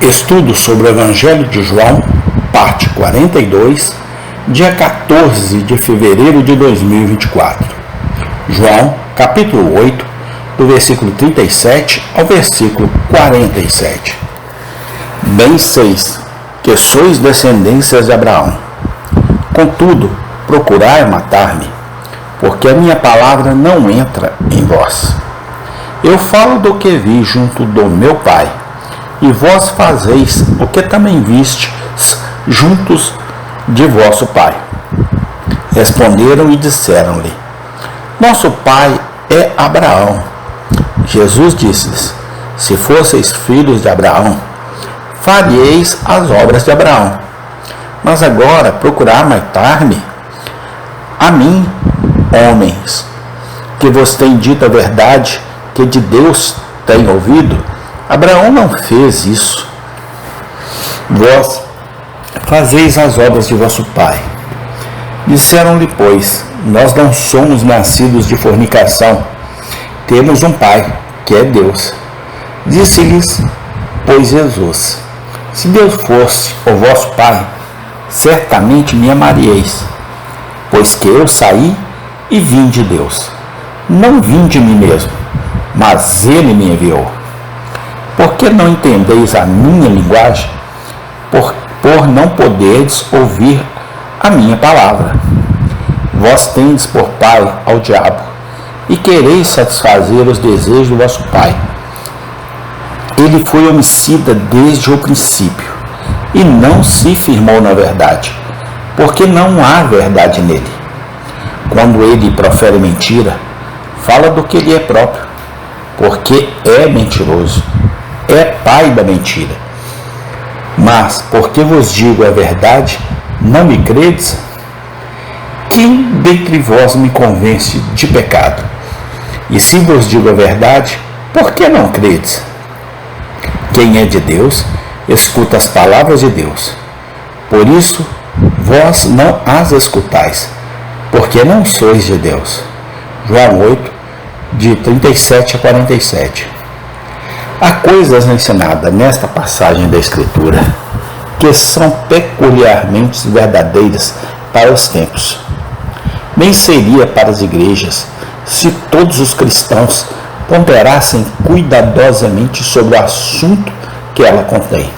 Estudo sobre o Evangelho de João, parte 42, dia 14 de fevereiro de 2024. João, capítulo 8, do versículo 37 ao versículo 47. Bem seis que sois descendências de Abraão. Contudo, procurai matar-me, porque a minha palavra não entra em vós. Eu falo do que vi junto do meu Pai, e vós fazeis o que também vistes juntos de vosso Pai. Responderam e disseram-lhe: Nosso pai é Abraão. Jesus disse-lhes: Se fosseis filhos de Abraão, faríeis as obras de Abraão. Mas agora procurar matar-me? A mim, homens, que vos tem dito a verdade, que de Deus tem ouvido, Abraão não fez isso. Vós fazeis as obras de vosso pai. Disseram-lhe, pois, nós não somos nascidos de fornicação, temos um pai, que é Deus. Disse-lhes, pois, Jesus: Se Deus fosse o vosso pai, certamente me amaríeis, pois que eu saí e vim de Deus. Não vim de mim mesmo, mas ele me enviou. Por que não entendeis a minha linguagem? Por não poderdes ouvir a minha palavra. Vós tendes por pai ao diabo, e quereis satisfazer os desejos do vosso pai. Ele foi homicida desde o princípio, e não se firmou na verdade, porque não há verdade nele. Quando ele profere mentira, fala do que lhe é próprio, porque é mentiroso, é pai da mentira. Mas, porque vos digo a verdade, não me credes? Quem dentre vós me convence de pecado? E se vos digo a verdade, por que não credes? Quem é de Deus, escuta as palavras de Deus. Por isso, vós não as escutais, porque não sois de Deus. João 8, de 37 a 47. Há coisas ensinadas nesta passagem da Escritura que são peculiarmente verdadeiras para os tempos. Bem seria para as igrejas se todos os cristãos ponderassem cuidadosamente sobre o assunto que ela contém.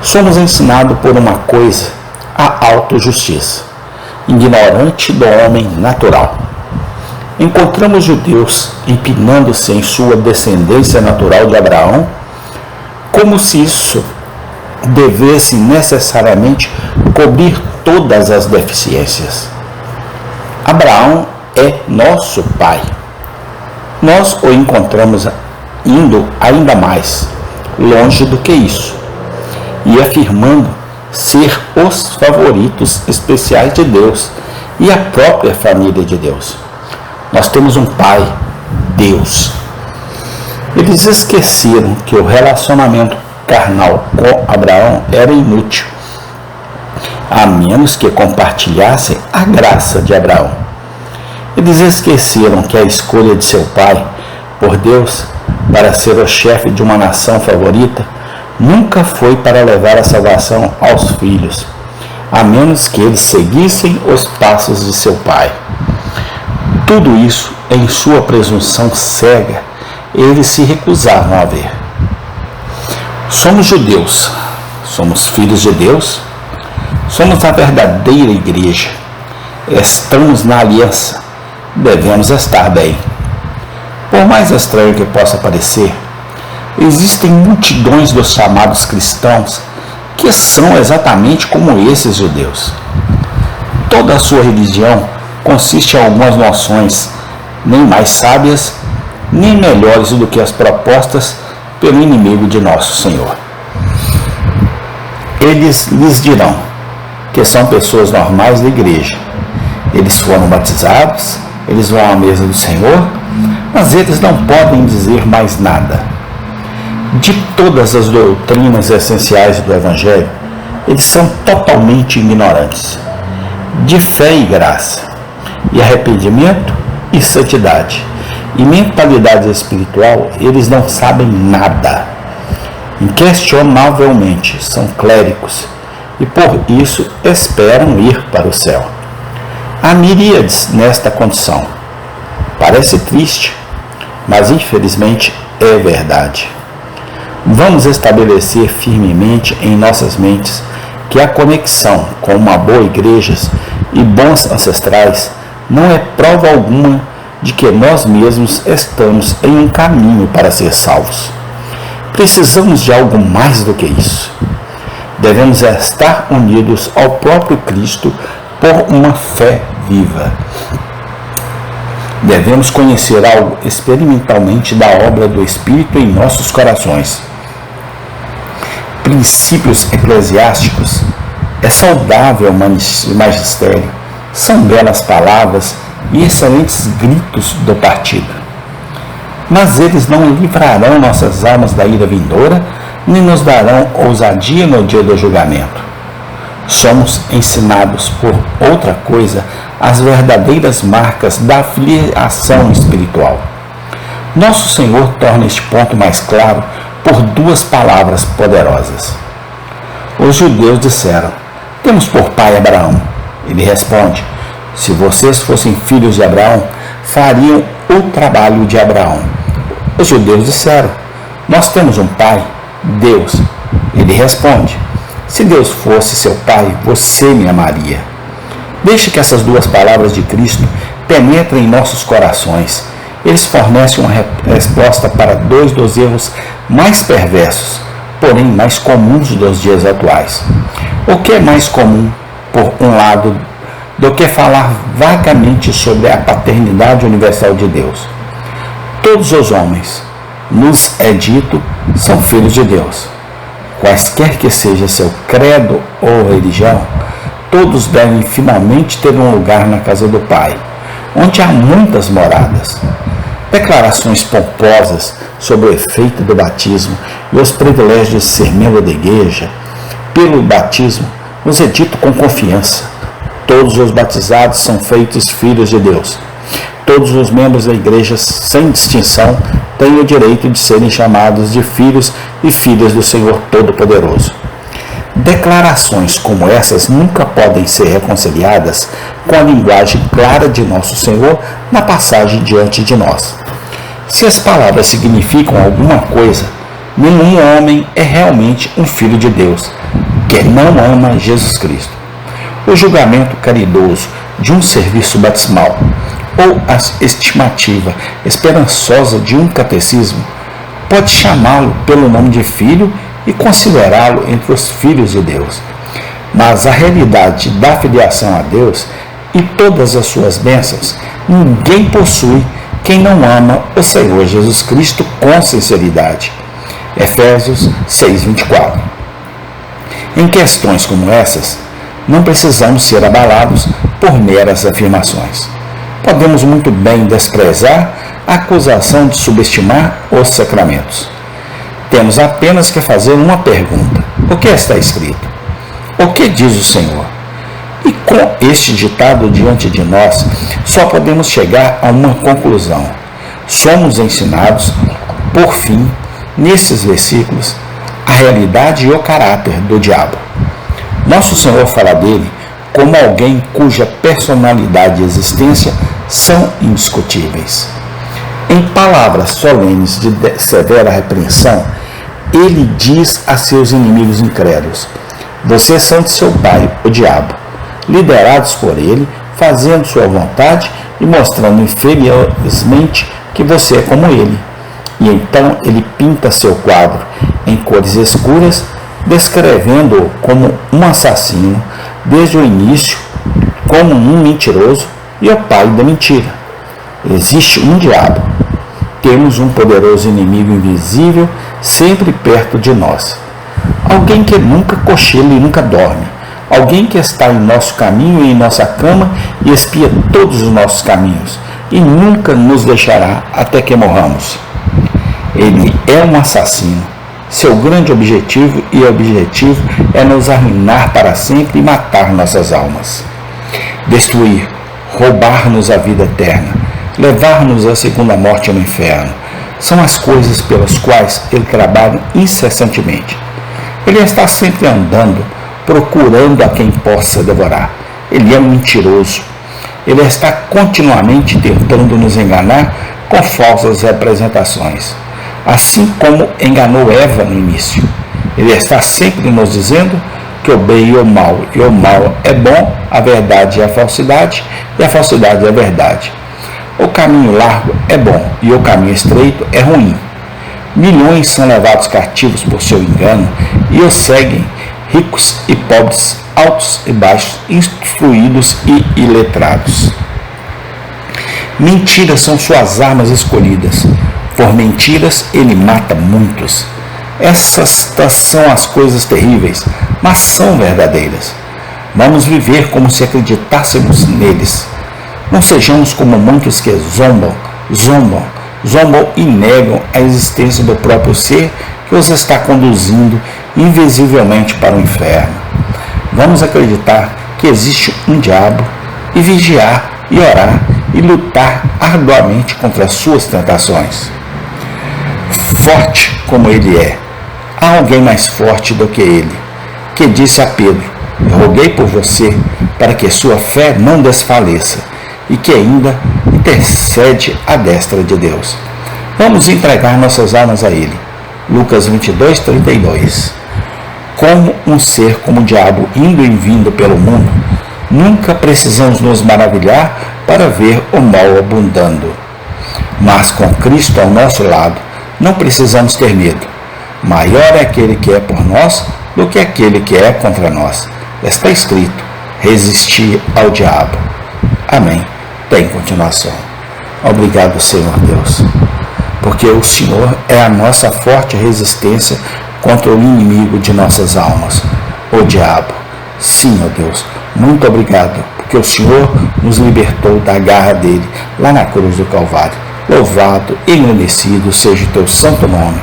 Somos ensinados por uma coisa, a autojustiça, ignorante do homem natural. Encontramos judeus empinando-se em sua descendência natural de Abraão, como se isso devesse necessariamente cobrir todas as deficiências. Abraão é nosso pai. Nós o encontramos indo ainda mais longe do que isso, e afirmando ser os favoritos especiais de Deus e a própria família de Deus. Nós temos um pai, Deus. Eles esqueceram que o relacionamento carnal com Abraão era inútil, a menos que compartilhassem a graça de Abraão. Eles esqueceram que a escolha de seu pai por Deus para ser o chefe de uma nação favorita nunca foi para levar a salvação aos filhos, a menos que eles seguissem os passos de seu pai. Tudo isso, em sua presunção cega, eles se recusavam a ver. Somos judeus, somos filhos de Deus, somos a verdadeira igreja, estamos na aliança, devemos estar bem. Por mais estranho que possa parecer, existem multidões dos chamados cristãos que são exatamente como esses judeus. Toda a sua religião consiste em algumas noções, nem mais sábias, nem melhores do que as propostas pelo inimigo de nosso Senhor. Eles lhes dirão que são pessoas normais da igreja. Eles foram batizados, eles vão à mesa do Senhor, mas eles não podem dizer mais nada. De todas as doutrinas essenciais do Evangelho, eles são totalmente ignorantes. De fé e graça, e arrependimento e santidade, e mentalidade espiritual, eles não sabem nada. inquestionavelmente são clérigos e por isso esperam ir para o céu. Há miríades nesta condição. Parece triste, mas infelizmente é verdade. Vamos estabelecer firmemente em nossas mentes que a conexão com uma boa igreja e bons ancestrais não é prova alguma de que nós mesmos estamos em um caminho para ser salvos. Precisamos de algo mais do que isso. Devemos estar unidos ao próprio Cristo por uma fé viva. Devemos conhecer algo experimentalmente da obra do Espírito em nossos corações. Princípios eclesiásticos é saudável magistério, são belas palavras e excelentes gritos do partido. Mas eles não livrarão nossas almas da ira vindoura, nem nos darão ousadia no dia do julgamento. Somos ensinados por outra coisa as verdadeiras marcas da filiação espiritual. Nosso Senhor torna este ponto mais claro por duas palavras poderosas. Os judeus disseram: temos por pai Abraão. Ele responde: se vocês fossem filhos de Abraão, fariam o trabalho de Abraão. Os judeus disseram: nós temos um pai, Deus. Ele responde: se Deus fosse seu pai, você me amaria. Deixe que essas duas palavras de Cristo penetrem em nossos corações. Eles fornecem uma resposta para dois dos erros mais perversos, porém mais comuns dos dias atuais. O que é mais comum, por um lado, do que falar vagamente sobre a paternidade universal de Deus? Todos os homens, nos é dito, são filhos de Deus. Quaisquer que seja seu credo ou religião, todos devem finalmente ter um lugar na casa do Pai, onde há muitas moradas. Declarações pomposas sobre o efeito do batismo e os privilégios de ser membro da igreja, pelo batismo, nos é dito com confiança: todos os batizados são feitos filhos de Deus. Todos os membros da igreja, sem distinção, têm o direito de serem chamados de filhos e filhas do Senhor Todo-Poderoso. Declarações como essas nunca podem ser reconciliadas com a linguagem clara de nosso Senhor na passagem diante de nós. Se as palavras significam alguma coisa, nenhum homem é realmente um filho de Deus que não ama Jesus Cristo. O julgamento caridoso de um serviço batismal ou a estimativa esperançosa de um catecismo pode chamá-lo pelo nome de filho e considerá-lo entre os filhos de Deus. Mas a realidade da filiação a Deus e todas as suas bênçãos, ninguém possui quem não ama o Senhor Jesus Cristo com sinceridade. Efésios 6:24. Em questões como essas, não precisamos ser abalados por meras afirmações. Podemos muito bem desprezar a acusação de subestimar os sacramentos. Temos apenas que fazer uma pergunta: o que está escrito? O que diz o Senhor? E com este ditado diante de nós, só podemos chegar a uma conclusão. Somos ensinados, por fim, nesses versículos, a realidade e o caráter do diabo. Nosso Senhor fala dele como alguém cuja personalidade e existência são indiscutíveis. Em palavras solenes de severa repreensão, ele diz a seus inimigos incrédulos: vocês são de seu pai, o diabo, liderados por ele, fazendo sua vontade e mostrando infelizmente que você é como ele. E então ele pinta seu quadro em cores escuras, descrevendo-o como um assassino desde o início, como um mentiroso e o pai da mentira. Existe um diabo. Temos um poderoso inimigo invisível sempre perto de nós. Alguém que nunca cochila e nunca dorme. Alguém que está em nosso caminho e em nossa cama e espia todos os nossos caminhos e nunca nos deixará até que morramos. Ele é um assassino. Seu grande objetivo é nos arruinar para sempre e matar nossas almas. Destruir, roubar-nos a vida eterna, levar-nos à segunda morte no inferno, são as coisas pelas quais ele trabalha incessantemente. Ele está sempre andando, procurando a quem possa devorar. Ele é um mentiroso. Ele está continuamente tentando nos enganar com falsas representações, assim como enganou Eva no início. Ele está sempre nos dizendo que o bem e o mal é bom, a verdade é a falsidade, e a falsidade é a verdade. O caminho largo é bom e o caminho estreito é ruim. Milhões são levados cativos por seu engano e o seguem, ricos e pobres, altos e baixos, instruídos e iletrados. Mentiras são suas armas escolhidas. Por mentiras ele mata muitos. Essas são as coisas terríveis, mas são verdadeiras. Vamos viver como se acreditássemos neles. Não sejamos como muitos que zombam e negam a existência do próprio ser que os está conduzindo invisivelmente para o inferno. Vamos acreditar que existe um diabo e vigiar e orar e lutar arduamente contra as suas tentações. Forte como ele é, há alguém mais forte do que ele, que disse a Pedro: eu roguei por você para que sua fé não desfaleça, e que ainda intercede à destra de Deus. Vamos entregar nossas almas a ele. Lucas 22:32. Como um ser como o diabo indo e vindo pelo mundo, nunca precisamos nos maravilhar para ver o mal abundando. Mas com Cristo ao nosso lado, não precisamos ter medo. Maior é aquele que é por nós do que aquele que é contra nós. Está escrito: resistir ao diabo. Amém. Tem continuação. Obrigado, Senhor Deus, porque o Senhor é a nossa forte resistência contra o inimigo de nossas almas, o diabo. Sim, ó Deus, muito obrigado, porque o Senhor nos libertou da garra dele lá na cruz do Calvário. Louvado e engrandecido seja o teu santo nome,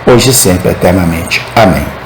hoje e sempre eternamente. Amém.